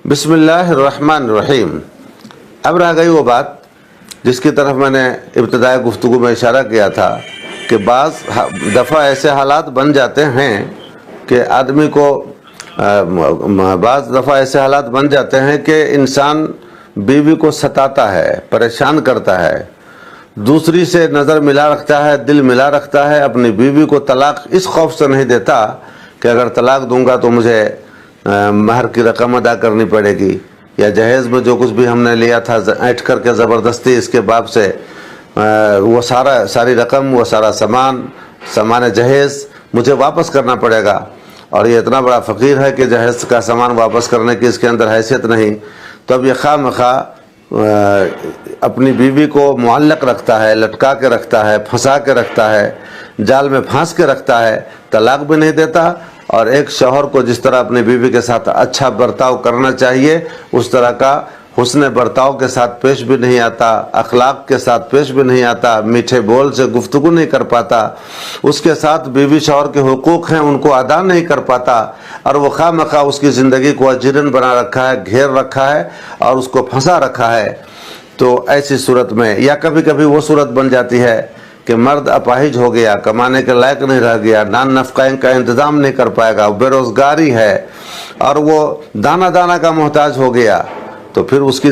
بسم اللہ الرحمن الرحیم۔ اب رہ گئی وہ بات جس کی طرف میں نے ابتدائی گفتگو میں اشارہ کیا تھا کہ بعض دفعہ ایسے حالات بن جاتے ہیں کہ آدمی کو انسان بیوی کو ستاتا ہے، پریشان کرتا ہے، دوسری سے نظر ملا رکھتا ہے، دل ملا رکھتا ہے، اپنی بیوی کو طلاق اس خوف سے نہیں دیتا کہ اگر طلاق دوں گا تو مجھے مہر کی رقم ادا کرنی پڑے گی، یا جہیز میں جو کچھ بھی ہم نے لیا تھا اینٹھ کر کے زبردستی اس کے باپ سے وہ ساری رقم، وہ سارا سامان جہیز مجھے واپس کرنا پڑے گا، اور یہ اتنا بڑا فقیر ہے کہ جہیز کا سامان واپس کرنے کی اس کے اندر حیثیت نہیں، تو اب یہ خواہ مخواہ اپنی بیوی کو معلق رکھتا ہے، لٹکا کے رکھتا ہے، پھنسا کے رکھتا ہے، جال میں پھانس کے رکھتا ہے، طلاق بھی نہیں دیتا، اور ایک شوہر کو جس طرح اپنی بیوی کے ساتھ اچھا برتاؤ کرنا چاہیے اس طرح کا حسن برتاؤ کے ساتھ پیش بھی نہیں آتا، اخلاق کے ساتھ پیش بھی نہیں آتا، میٹھے بول سے گفتگو نہیں کر پاتا، اس کے ساتھ بیوی شوہر کے حقوق ہیں ان کو ادا نہیں کر پاتا، اور وہ خواہ مخواہ اس کی زندگی کو اجیرن بنا رکھا ہے، گھیر رکھا ہے اور اس کو پھنسا رکھا ہے۔ تو ایسی صورت میں یا کبھی کبھی وہ صورت بن جاتی ہے کہ مرد اپاہج ہو گیا، کمانے کے لائق نہیں رہ گیا، نان نفقہ کا انتظام نہیں کر پائے گا، بے روزگاری ہے اور وہ دانا دانا کا محتاج ہو گیا، تو پھر اس کی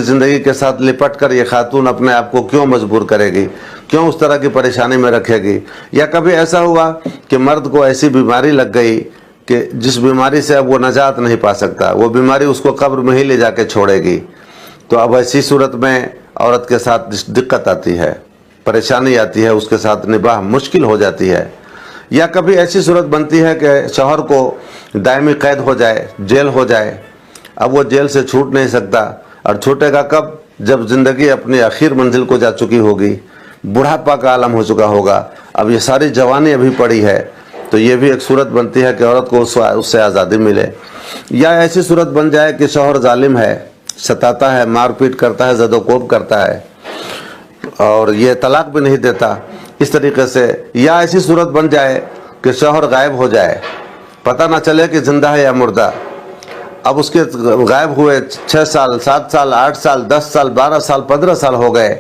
زندگی کے ساتھ لپٹ کر یہ خاتون اپنے آپ کو کیوں مجبور کرے گی، کیوں اس طرح کی پریشانی میں رکھے گی؟ یا کبھی ایسا ہوا کہ مرد کو ایسی بیماری لگ گئی کہ جس بیماری سے اب وہ نجات نہیں پا سکتا، وہ بیماری اس کو قبر میں ہی لے جا کے چھوڑے گی، تو اب ایسی صورت میں عورت کے ساتھ دقت آتی ہے، پریشانی آتی ہے، اس کے ساتھ نباہ مشکل ہو جاتی ہے۔ یا کبھی ایسی صورت بنتی ہے کہ شوہر کو دائمی قید ہو جائے، جیل ہو جائے، اب وہ جیل سے چھوٹ نہیں سکتا، اور چھوٹے گا کب؟ جب زندگی اپنی آخر منزل کو جا چکی ہوگی، بڑھاپا کا عالم ہو چکا ہوگا، اب یہ ساری جوانی ابھی پڑی ہے، تو یہ بھی ایک صورت بنتی ہے کہ عورت کو اس سے آزادی ملے۔ یا ایسی صورت بن جائے کہ شوہر ظالم ہے، ستاتا ہے، مار پیٹ کرتا ہے، زد و کوب کرتا ہے اور یہ طلاق بھی نہیں دیتا اس طریقے سے۔ یا ایسی صورت بن جائے کہ شوہر غائب ہو جائے، پتہ نہ چلے کہ زندہ ہے یا مردہ، اب اس کے غائب ہوئے 6 سال 7 سال 8 سال 10 سال 12 سال 15 سال ہو گئے،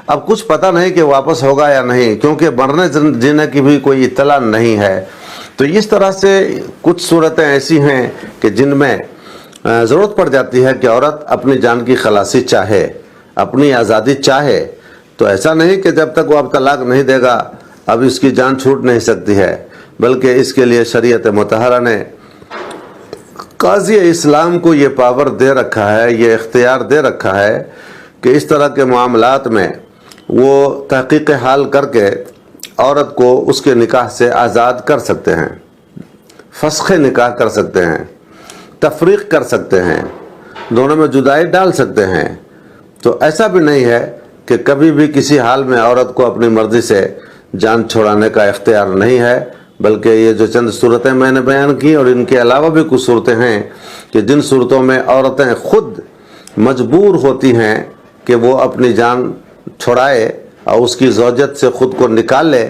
اب کچھ پتہ نہیں کہ واپس ہوگا یا نہیں، کیونکہ مرنے جینے کی بھی کوئی اطلاع نہیں ہے۔ تو اس طرح سے کچھ صورتیں ایسی ہیں کہ جن میں ضرورت پڑ جاتی ہے کہ عورت اپنی جان کی خلاصی چاہے، اپنی آزادی چاہے، تو ایسا نہیں کہ جب تک وہ اب طلاق نہیں دے گا اب اس کی جان چھوٹ نہیں سکتی ہے، بلکہ اس کے لیے شریعت مطہرہ نے قاضی اسلام کو یہ پاور دے رکھا ہے، یہ اختیار دے رکھا ہے کہ اس طرح کے معاملات میں وہ تحقیق حال کر کے عورت کو اس کے نکاح سے آزاد کر سکتے ہیں، فسخ نکاح کر سکتے ہیں، تفریق کر سکتے ہیں، دونوں میں جدائی ڈال سکتے ہیں۔ تو ایسا بھی نہیں ہے کہ کبھی بھی کسی حال میں عورت کو اپنی مرضی سے جان چھوڑانے کا اختیار نہیں ہے، بلکہ یہ جو چند صورتیں میں نے بیان کی اور ان کے علاوہ بھی کچھ صورتیں ہیں کہ جن صورتوں میں عورتیں خود مجبور ہوتی ہیں کہ وہ اپنی جان چھڑائے اور اس کی زوجت سے خود کو نکال لے،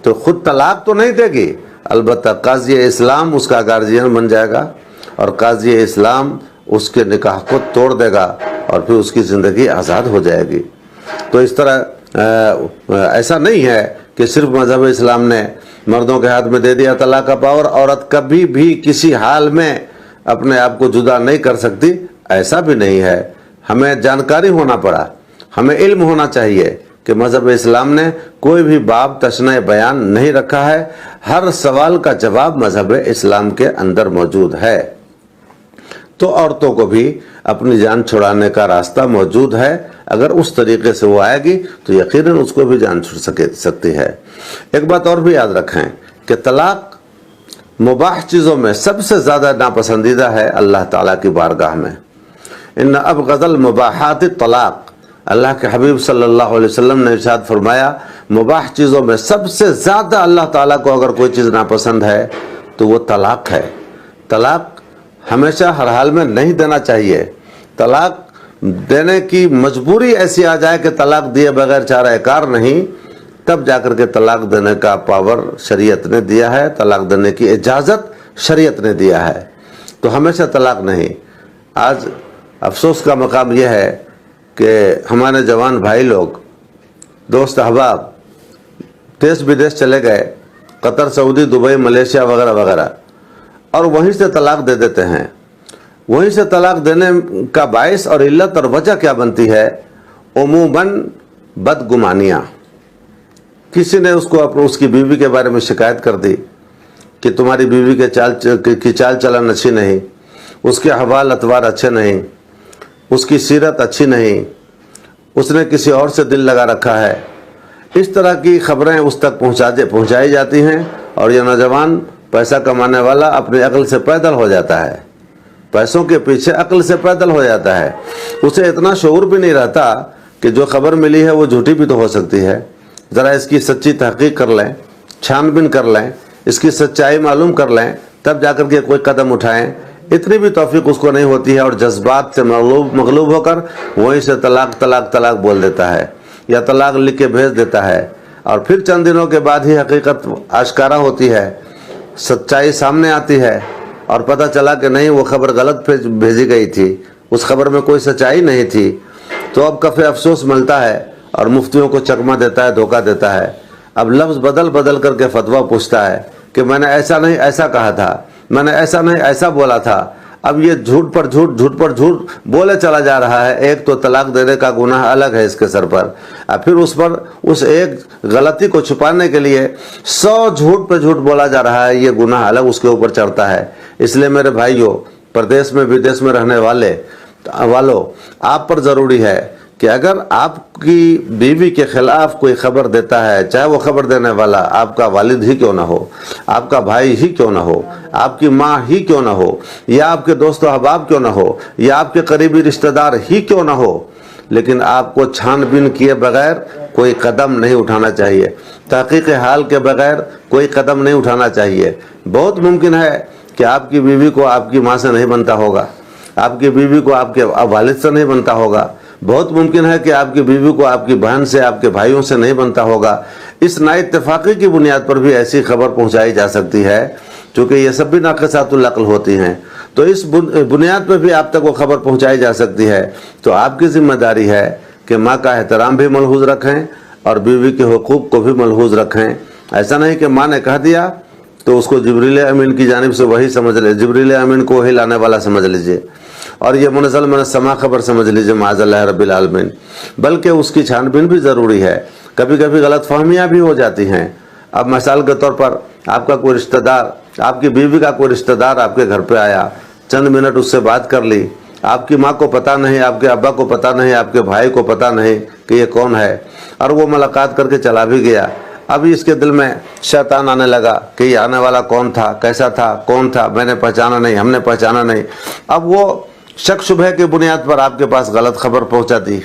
تو خود طلاق تو نہیں دے گی، البتہ قاضی اسلام اس کا گارجین بن جائے گا اور قاضی اسلام اس کے نکاح کو توڑ دے گا اور پھر اس کی زندگی آزاد ہو جائے گی۔ تو اس طرح ایسا نہیں ہے کہ صرف مذہب اسلام نے مردوں کے ہاتھ میں دے دیا طلاق کا پاور، عورت کبھی بھی کسی حال میں اپنے آپ کو جدا نہیں کر سکتی، ایسا بھی نہیں ہے۔ ہمیں جانکاری ہونا پڑا، ہمیں علم ہونا چاہیے کہ مذہب اسلام نے کوئی بھی باب تشنع بیان نہیں رکھا ہے، ہر سوال کا جواب مذہب اسلام کے اندر موجود ہے۔ تو عورتوں کو بھی اپنی جان چھڑانے کا راستہ موجود ہے، اگر اس طریقے سے وہ آئے گی تو یقیناً اس کو بھی جان چھوڑ سکتی ہے۔ ایک بات اور بھی یاد رکھیں کہ طلاق مباح چیزوں میں سب سے زیادہ ناپسندیدہ ہے اللہ تعالیٰ کی بارگاہ میں۔ ان ابغض المباحات الطلاق، اللہ کے حبیب صلی اللہ علیہ وسلم نے ارشاد فرمایا مباح چیزوں میں سب سے زیادہ اللہ تعالیٰ کو اگر کوئی چیز ناپسند ہے تو وہ طلاق ہے۔ طلاق ہمیشہ ہر حال میں نہیں دینا چاہیے، طلاق دینے کی مجبوری ایسی آ جائے کہ طلاق دیے بغیر چارہ کار نہیں، تب جا کر کے طلاق دینے کا پاور شریعت نے دیا ہے، طلاق دینے کی اجازت شریعت نے دیا ہے۔ تو ہمیشہ طلاق نہیں، آج افسوس کا مقام یہ ہے کہ ہمارے جوان بھائی لوگ، دوست احباب دیش بدیش چلے گئے، قطر، سعودی، دبئی، ملیشیا وغیرہ وغیرہ، اور وہیں سے طلاق دے دیتے ہیں۔ وہیں سے طلاق دینے کا باعث اور علت اور وجہ کیا بنتی ہے؟ عموماً بدگمانیاں۔ کسی نے اس کی بیوی کے بارے میں شکایت کر دی کہ تمہاری بیوی کی چال چلن اچھی نہیں، اس کے احوال اتوار اچھے نہیں، اس کی سیرت اچھی نہیں، اس نے کسی اور سے دل لگا رکھا ہے۔ اس طرح کی خبریں اس تک پہنچائی جاتی ہیں، اور یہ نوجوان پیسہ کمانے والا اپنی عقل سے پیدل ہو جاتا ہے، پیسوں کے پیچھے عقل سے پیدل ہو جاتا ہے۔ اسے اتنا شعور بھی نہیں رہتا کہ جو خبر ملی ہے وہ جھوٹی بھی تو ہو سکتی ہے، ذرا اس کی سچی تحقیق کر لیں، چھان بین کر لیں، اس کی سچائی معلوم کر لیں، تب جا کر کے کوئی قدم اٹھائیں۔ اتنی بھی توفیق اس کو نہیں ہوتی ہے، اور جذبات سے مغلوب ہو کر وہیں سے طلاق طلاق طلاق بول دیتا ہے، یا طلاق لکھ کے بھیج دیتا ہے، اور پھر چند دنوں کے بعد ہی حقیقت آشکارا ہوتی ہے، سچائی سامنے آتی ہے، اور پتہ چلا کہ نہیں، وہ خبر غلط بھیجی گئی تھی، اس خبر میں کوئی سچائی نہیں تھی۔ تو اب کفِ افسوس ملتا ہے، اور مفتیوں کو چکمہ دیتا ہے، دھوکہ دیتا ہے۔ اب لفظ بدل کر کے فتویٰ پوچھتا ہے کہ میں نے ایسا نہیں ایسا کہا تھا، میں نے ایسا نہیں ایسا بولا تھا۔ اب یہ جھوٹ پر جھوٹ بولے چلا جا رہا ہے۔ ایک تو طلاق دینے کا گناہ الگ ہے اس کے سر پر، پھر اس ایک غلطی کو چھپانے کے لیے 100 جھوٹ پہ جھوٹ بولا جا رہا ہے، یہ گناہ الگ اس کے اوپر چڑھتا ہے۔ اس لیے میرے بھائیوں، پردیس میں ودیش میں رہنے والوں، آپ پر ضروری ہے کہ اگر آپ کی بیوی کے خلاف کوئی خبر دیتا ہے، چاہے وہ خبر دینے والا آپ کا والد ہی کیوں نہ ہو، آپ کا بھائی ہی کیوں نہ ہو، آپ کی ماں ہی کیوں نہ ہو، یا آپ کے دوست و احباب کیوں نہ ہو، یا آپ کے قریبی رشتہ دار ہی کیوں نہ ہو، لیکن آپ کو چھان بین کیے بغیر کوئی قدم نہیں اٹھانا چاہیے، تحقیق حال کے بغیر کوئی قدم نہیں اٹھانا چاہیے۔ بہت ممکن ہے کہ آپ کی بیوی کو آپ کی ماں سے نہیں بنتا ہوگا، آپ کی بیوی کو آپ کے والد سے نہیں بنتا ہوگا، بہت ممکن ہے کہ آپ کی بیوی کو آپ کی بہن سے، آپ کے بھائیوں سے نہیں بنتا ہوگا۔ اس نا اتفاقی کی بنیاد پر بھی ایسی خبر پہنچائی جا سکتی ہے، چونکہ یہ سب بھی ناقصات العقل ہوتی ہیں، تو اس بنیاد پر بھی آپ تک وہ خبر پہنچائی جا سکتی ہے۔ تو آپ کی ذمہ داری ہے کہ ماں کا احترام بھی ملحوظ رکھیں، اور بیوی کے حقوق کو بھی ملحوظ رکھیں۔ ایسا نہیں کہ ماں نے کہہ دیا تو اس کو جبریل امین کی جانب سے وہی سمجھ لے، جبریل امین کو وہی لانے والا سمجھ لیجئے، اور یہ منزل من السماء خبر سمجھ لیجئے، معاذ اللہ رب العالمین۔ بلکہ اس کی چھان بین بھی ضروری ہے، کبھی کبھی غلط فہمیاں بھی ہو جاتی ہیں۔ اب مثال کے طور پر آپ کا کوئی رشتہ دار، آپ کی بیوی کا کوئی رشتہ دار آپ کے گھر پہ آیا، چند منٹ اس سے بات کر لی، آپ کی ماں کو پتہ نہیں، آپ کے ابا کو پتہ نہیں، آپ کے بھائی کو پتہ نہیں کہ یہ کون ہے، اور وہ ملاقات کر کے چلا بھی گیا۔ ابھی اس کے دل میں شیطان آنے لگا کہ یہ آنے والا کون تھا، کیسا تھا، کون تھا، میں نے پہچانا نہیں، ہم نے پہچانا نہیں۔ اب وہ شک شبہ کی بنیاد پر آپ کے پاس غلط خبر پہنچا دی،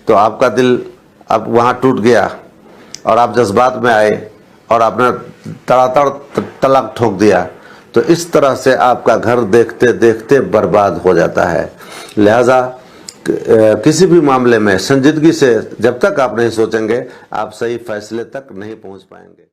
تو آپ کا دل اب وہاں ٹوٹ گیا، اور آپ جذبات میں آئے، اور آپ نے تڑاطڑ طلاق ٹھوک دیا۔ تو اس طرح سے آپ کا گھر دیکھتے دیکھتے برباد ہو جاتا ہے۔ لہذا کسی بھی معاملے میں سنجیدگی سے جب تک آپ نہیں سوچیں گے، آپ صحیح فیصلے تک نہیں پہنچ پائیں گے۔